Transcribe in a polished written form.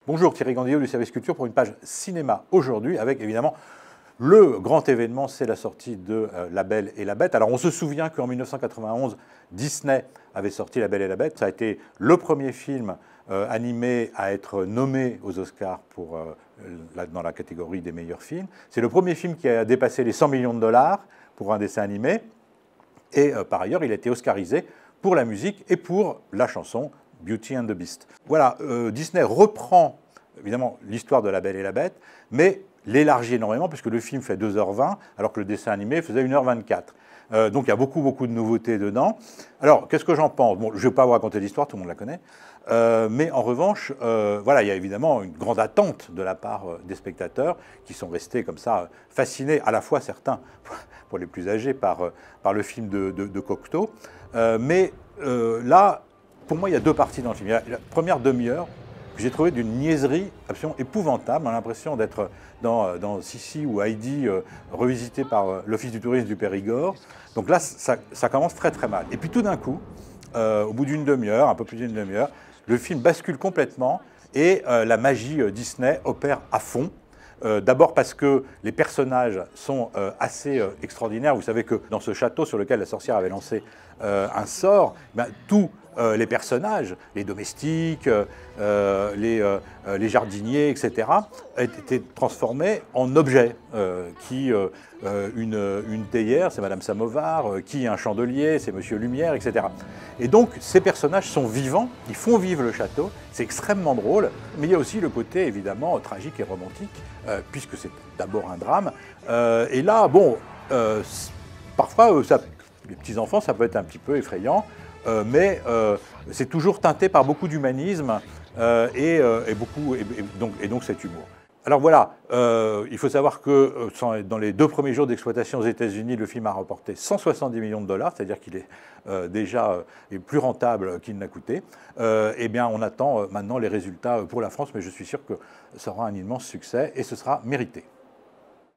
Bonjour, Thierry Gandillot du service culture pour une page cinéma aujourd'hui avec évidemment le grand événement, c'est la sortie de La Belle et la Bête. Alors on se souvient qu'en 1991, Disney avait sorti La Belle et la Bête. Ça a été le premier film animé à être nommé aux Oscars dans la catégorie des meilleurs films. C'est le premier film qui a dépassé les 100 millions de dollars pour un dessin animé. Et par ailleurs, il a été oscarisé pour la musique et pour la chanson Beauty and the Beast. Voilà, Disney reprend évidemment l'histoire de La Belle et la Bête, mais l'élargit énormément puisque le film fait 2h20 alors que le dessin animé faisait 1h24. Donc il y a beaucoup de nouveautés dedans. Alors qu'est-ce que j'en pense? Bon, je ne vais pas vous raconter l'histoire, tout le monde la connaît. Mais en revanche, voilà, il y a évidemment une grande attente de la part des spectateurs qui sont restés comme ça fascinés, à la fois certains, pour les plus âgés, par le film de Cocteau. Mais là, pour moi, il y a deux parties dans le film. Il y a la première demi-heure que j'ai trouvé d'une niaiserie absolument épouvantable. On a l'impression d'être dans Sissi ou Heidi, revisité par l'Office du tourisme du Périgord. Donc là, ça commence très mal. Et puis tout d'un coup, au bout d'une demi-heure, un peu plus d'une demi-heure, le film bascule complètement et la magie Disney opère à fond. D'abord parce que les personnages sont assez extraordinaires. Vous savez que dans ce château sur lequel la sorcière avait lancé un sort, tous les personnages, les domestiques, les jardiniers, etc., étaient transformés en objets. Une théière, c'est Madame Samovar, qui un chandelier, c'est Monsieur Lumière, etc. Et donc ces personnages sont vivants, ils font vivre le château, c'est extrêmement drôle, mais il y a aussi le côté évidemment tragique et romantique, puisque c'est d'abord un drame. Et là, bon, parfois, les petits-enfants, ça peut être un petit peu effrayant, mais c'est toujours teinté par beaucoup d'humanisme et donc cet humour. Alors voilà, il faut savoir que dans les 2 premiers jours d'exploitation aux États-Unis, le film a rapporté 170 millions de dollars, c'est-à-dire qu'il est déjà plus rentable qu'il n'a coûté. Eh bien, on attend maintenant les résultats pour la France, mais je suis sûr que ça aura un immense succès et ce sera mérité.